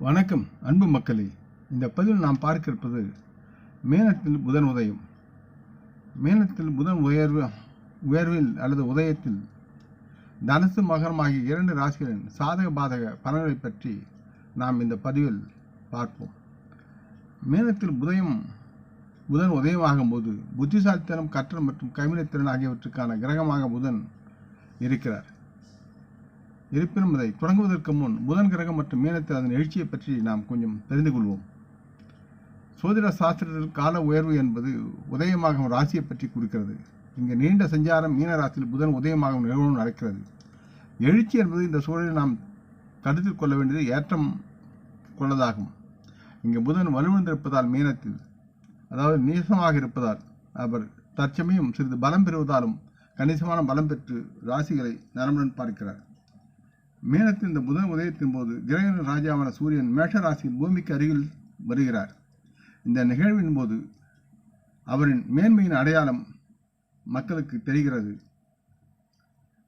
வணக்கம் அன்பு மக்களே. இந்த பதிவில் நாம் பார்க்க இருப்பது மேனத்தில் புதன் உதயம். மேனத்தில் புதன் உயர்வில் அல்லது உதயத்தில் தனுசு மகரம் ஆகிய 2 ராசிகளின் சாதக பாதக பலன்களை பற்றி நாம் இந்த பதிவில் பார்ப்போம். மேனத்தில் புதன் உதயமாகும் போது புத்திசாலித்தனம், கற்றல் மற்றும் கைவினைத்திறன் ஆகியவற்றுக்கான கிரகமாக புதன் இருக்கிறார். இருப்பினும் இதை தொடங்குவதற்கு முன் புதன் கிரகம் மற்றும் மீனத்தில் அதன் எழுச்சியை பற்றி நாம் கொஞ்சம் தெரிந்து கொள்வோம். சோதிட சாஸ்திரத்தில் கால உயர்வு என்பது உதயமாகும் ராசியை பற்றி குறிக்கிறது. இங்கு நீண்ட சஞ்சாரம் மீன ராசியில் புதன் உதயமாகும் நிகழ்வு நடக்கிறது. எழுச்சி என்பது இந்த சூழலில் நாம் கருத்தில் கொள்ள வேண்டியது ஏற்றம் கொள்ளதாகும். இங்கு புதன் வலுவிழந்திருப்பதால் மீனத்தில், அதாவது நீசமாக இருப்பதால் அவர் தற்சமயம் சிறிது பலம் பெறுவதாலும் கணிசமான பலம் பெற்று ராசிகளை நலமுடன் பார்க்கிறார். மேனத்தில் இந்த புதன் உதயத்தின் போது கிரகங்களின் ராஜாவான சூரியன் மேஷ ராசியில் பூமிக்கு அருகில் வருகிறார். இந்த நிகழ்வின் போது அவரின் மேன்மையின் அடையாளம் மக்களுக்கு தெரிகிறது.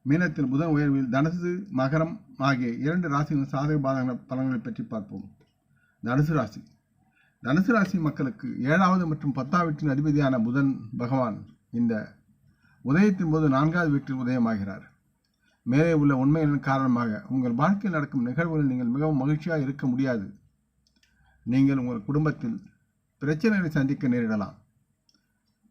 மீனத்தில் புதன் உயர்வில் தனுசு மகரம் ஆகிய 2 ராசிகளின் சாதக பாதக பலன்களை பற்றி பார்ப்போம். தனுசு ராசி மக்களுக்கு 7வது மற்றும் 10வது வீட்டின் அதிபதியான புதன் பகவான் இந்த உதயத்தின் போது 4வது வீட்டில் உதயமாகிறார். மேலே உள்ள உண்மைகளின் காரணமாக உங்கள் வாழ்க்கையில் நடக்கும் நிகழ்வுகளில் நீங்கள் மிகவும் மகிழ்ச்சியாக இருக்க முடியாது. நீங்கள் உங்கள் குடும்பத்தில் பிரச்சனைகளை சந்திக்க நேரிடலாம்.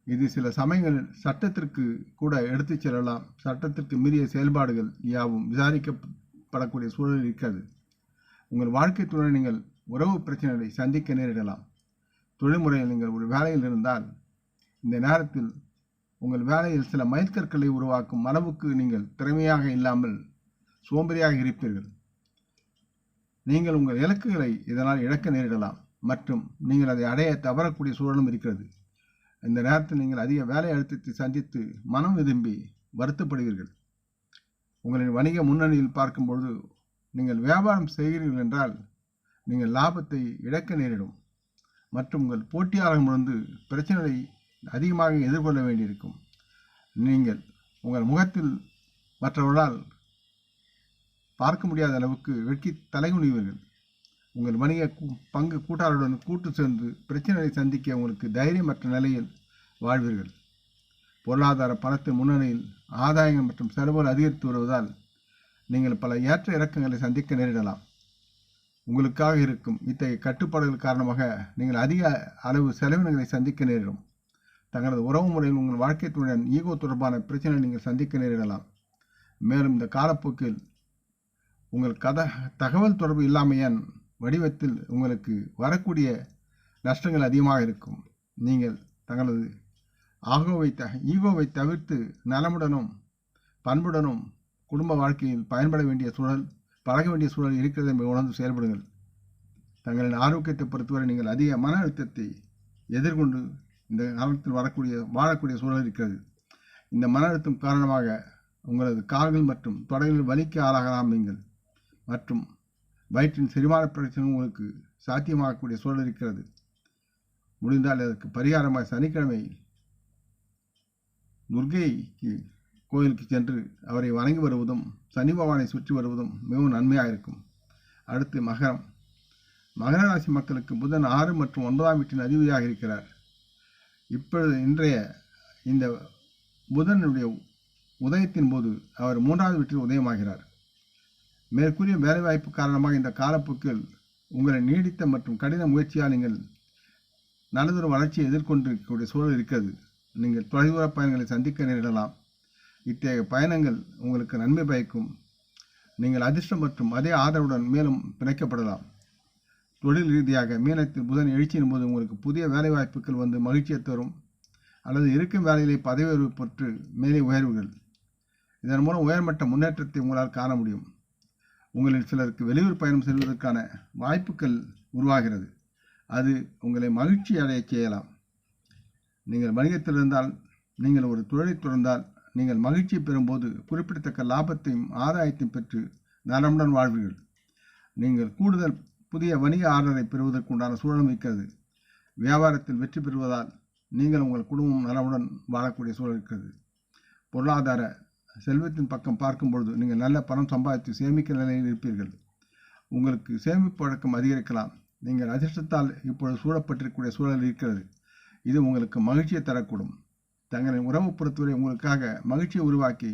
இது சில சமயங்களில் சட்டத்திற்கு கூட எடுத்துச் செல்லலாம். சட்டத்திற்கு மீறிய செயல்பாடுகள் யாவும் விசாரிக்கப்படக்கூடிய சூழல் இருக்கிறது. உங்கள் வாழ்க்கை துணை நீங்கள் உறவு பிரச்சனைகளை சந்திக்க நேரிடலாம். தொழில்முறையில் நீங்கள் ஒரு வேலையில் இருந்தால் இந்த நேரத்தில் உங்கள் வேலையில் சில மைல்கற்களை உருவாக்கும் அளவுக்கு நீங்கள் திறமையாக இல்லாமல் சோம்பேறியாக இருப்பீர்கள். நீங்கள் உங்கள் இலக்குகளை இதனால் இழக்க நேரிடலாம் மற்றும் நீங்கள் அதை அடைய தவறக்கூடிய சூழலும் இருக்கிறது. இந்த நேரத்தில் நீங்கள் அதிக வேலை அழுத்தத்தை சந்தித்து மனம் விரும்பி வருத்தப்படுவீர்கள். உங்களின் வணிக முன்னணியில் பார்க்கும்பொழுது நீங்கள் வியாபாரம் செய்கிறீர்கள் என்றால் நீங்கள் லாபத்தை இழக்க நேரிடும் மற்றும் உங்கள் போட்டியாளர்களிடமிருந்து பிரச்சனைகளை அதிகமாக எதிர்கொள்ள வேண்டியிருக்கும். நீங்கள் உங்கள் முகத்தில் மற்றவர்களால் பார்க்க முடியாத அளவுக்கு வெட்கி தலைகுனிவீர்கள். உங்கள் வணிக பங்கு கூட்டாளருடன் கூட்டு சேர்ந்து பிரச்சனைகளை சந்திக்க உங்களுக்கு தைரியமற்ற நிலையில் வாழ்வீர்கள். பொருளாதார பணத்தின் முன்னணியில் ஆதாயங்கள் மற்றும் செலவுகள் அதிகரித்து வருவதால் நீங்கள் பல ஏற்ற இறக்கங்களை சந்திக்க நேரிடலாம். உங்களுக்காக இருக்கும் இத்தகைய கட்டுப்பாடுகள் காரணமாக நீங்கள் அதிக அளவு செலவினங்களை சந்திக்க நேரிடும். தங்களது உறவு முறையில் உங்கள் வாழ்க்கை துணையுடன் ஈகோ தொடர்பான பிரச்சனை நீங்கள் சந்திக்க நேரிடலாம். மேலும் இந்த காலப்போக்கில் உங்கள் தகவல் தொடர்பு இல்லாமையின் வடிவத்தில் உங்களுக்கு வரக்கூடிய நஷ்டங்கள் அதிகமாக இருக்கும். நீங்கள் தங்களது ஈகோவை தவிர்த்து நலமுடனும் பண்புடனும் குடும்ப வாழ்க்கையில் பழக வேண்டிய சூழல் இருக்கிறது என்பதை உணர்ந்து செயல்படுங்கள். தங்களின் ஆரோக்கியத்தை பொறுத்தவரை நீங்கள் அதிக மன அழுத்தத்தை எதிர்கொண்டு இந்த காலத்தில் வாழக்கூடிய சூழல் இருக்கிறது. இந்த மன அழுத்தம் காரணமாக உங்களது கால்கள் மற்றும் தொடைகளில் வலிக்கு ஆளாகலாம். நீங்கள் மற்றும் வயிற்றின் செரிமான பிரச்சனை உங்களுக்கு சாத்தியமாகக்கூடிய சூழல் இருக்கிறது. முடிந்தால் அதற்கு பரிகாரமாக சனிக்கிழமை துர்க்கைக்கு கோயிலுக்கு சென்று அவரை வணங்கி வருவதும் சனி பகவானை சுற்றி வருவதும் மிகவும் நன்மையாக இருக்கும். அடுத்து மகர ராசி மக்களுக்கு புதன் 6 மற்றும் 9ஆம் வீட்டின் அதிபதியாக இருக்கிறார். இப்பொழுது இந்த புதனுடைய உதயத்தின் போது அவர் 3வது வீட்டில் உதயமாகிறார். மேற்கூறிய வேலைவாய்ப்பு காரணமாக இந்த காலப்போக்கில் உங்களின் நீடித்த மற்றும் கடின முயற்சியால் நீங்கள் நல்லதொரு வளர்ச்சியை எதிர்கொண்டிருக்கக்கூடிய சூழல் இருக்கிறது. நீங்கள் தொலைதூர பயணங்களை சந்திக்க நேரிடலாம். இத்தகைய பயணங்கள் உங்களுக்கு நன்மை பயக்கும். நீங்கள் அதிர்ஷ்டம் மற்றும் அதே ஆதரவுடன் மேலும் பிணைக்கப்படலாம். தொழில் ரீதியாக மீனத்தில் புதன் எழுச்சியின் போது உங்களுக்கு புதிய வேலைவாய்ப்புகள் வந்து மகிழ்ச்சியை தரும் அல்லது இருக்கும் வேலைகளை பதவி உயர்வு பெற்று மேலே உயர்வுகள். இதன் மூலம் உயர்மட்ட முன்னேற்றத்தை உங்களால் காண முடியும். உங்களில் சிலருக்கு வெளியூர் பயணம் செல்வதற்கான வாய்ப்புகள் உருவாகிறது. அது உங்களை மகிழ்ச்சி அடைய செய்யலாம். நீங்கள் வணிகத்தில் இருந்தால், நீங்கள் ஒரு தொழிலை தொடர்ந்தால் நீங்கள் மகிழ்ச்சியை பெறும்போது குறிப்பிடத்தக்க லாபத்தையும் ஆதாயத்தையும் பெற்று நலமுடன் வாழ்வீர்கள். நீங்கள் கூடுதல் புதிய வணிக ஆர்டரை பெறுவதற்கு உண்டான சூழலும் இருக்கிறது. வியாபாரத்தில் வெற்றி பெறுவதால் நீங்கள் உங்கள் குடும்பம் நலமுடன் வாழக்கூடிய சூழல் இருக்கிறது. பொருளாதார செல்வத்தின் பக்கம் பார்க்கும்பொழுது நீங்கள் நல்ல பணம் சம்பாதித்து சேமிக்க நிலையில் இருப்பீர்கள். உங்களுக்கு சேமிப்பு பழக்கம் அதிகரிக்கலாம். நீங்கள் அதிர்ஷ்டத்தால் இப்பொழுது சூழப்பட்டிருக்கக்கூடிய சூழல் இருக்கிறது. இது உங்களுக்கு மகிழ்ச்சியை தரக்கூடும். தங்களின் உறவு பொறுத்தவரை உங்களுக்காக மகிழ்ச்சியை உருவாக்கி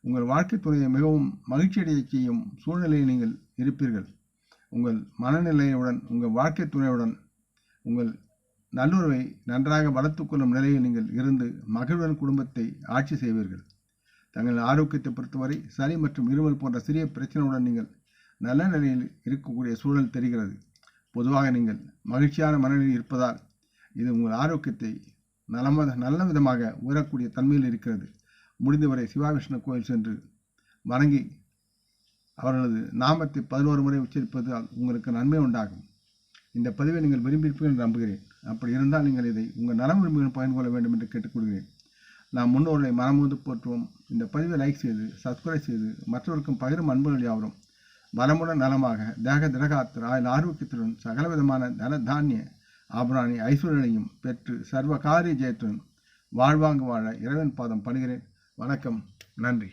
உங்கள் வாழ்க்கை துணையை மிகவும் மகிழ்ச்சியடைய செய்யும் சூழ்நிலையில் நீங்கள் இருப்பீர்கள். உங்கள் மனநிலையுடன் உங்கள் வாழ்க்கை துணையுடன் உங்கள் நல்லுறவை நன்றாக வளர்த்துக்கொள்ளும் நிலையில் நீங்கள் இருந்து மகிழ்வுடன் குடும்பத்தை ஆட்சி செய்வீர்கள். தங்கள் ஆரோக்கியத்தை பொறுத்தவரை சளி மற்றும் இருமல் போன்ற சிறிய பிரச்சனையுடன் நீங்கள் நல்ல நிலையில் இருக்கக்கூடிய சூழல் தெரிகிறது. பொதுவாக நீங்கள் மகிழ்ச்சியான மனநிலையில் இருப்பதால் இது உங்கள் ஆரோக்கியத்தை நல்ல விதமாக உயரக்கூடிய தன்மையில் இருக்கிறது. முடிந்தவரை சிவாவிஷ்ணு கோயில் சென்று வணங்கி அவர்களது நாமத்தை 11 முறை உச்சரிப்பதால் உங்களுக்கு நன்மை உண்டாகும். இந்த பதிவை நீங்கள் விரும்பியிருப்பீர்கள் என்று நம்புகிறேன். அப்படி இருந்தால் நீங்கள் இதை உங்கள் நலம் விரும்பிகள் பயன் கொள்ள வேண்டும் என்று கேட்டுக்கொள்கிறேன். நாம் முன்னோர்களை மனமுந்து போற்றுவோம். இந்த பதிவை லைக் செய்து சப்ஸ்கிரைப் செய்து மற்றவருக்கும் பகிரும் அன்புகள் யாவரும் வளமுடன் நலமாக தேக திரகாத்திர ஆயுள் ஆரோக்கியத்துடன் சகலவிதமான தன தானிய ஆபராணி ஐஸ்வர்யனையும் பெற்று சர்வ காரிய ஜெயத்துடன் வாழ்வாங்கு வாழ இறைவன் பாதம் பணிகிறேன். வணக்கம். நன்றி.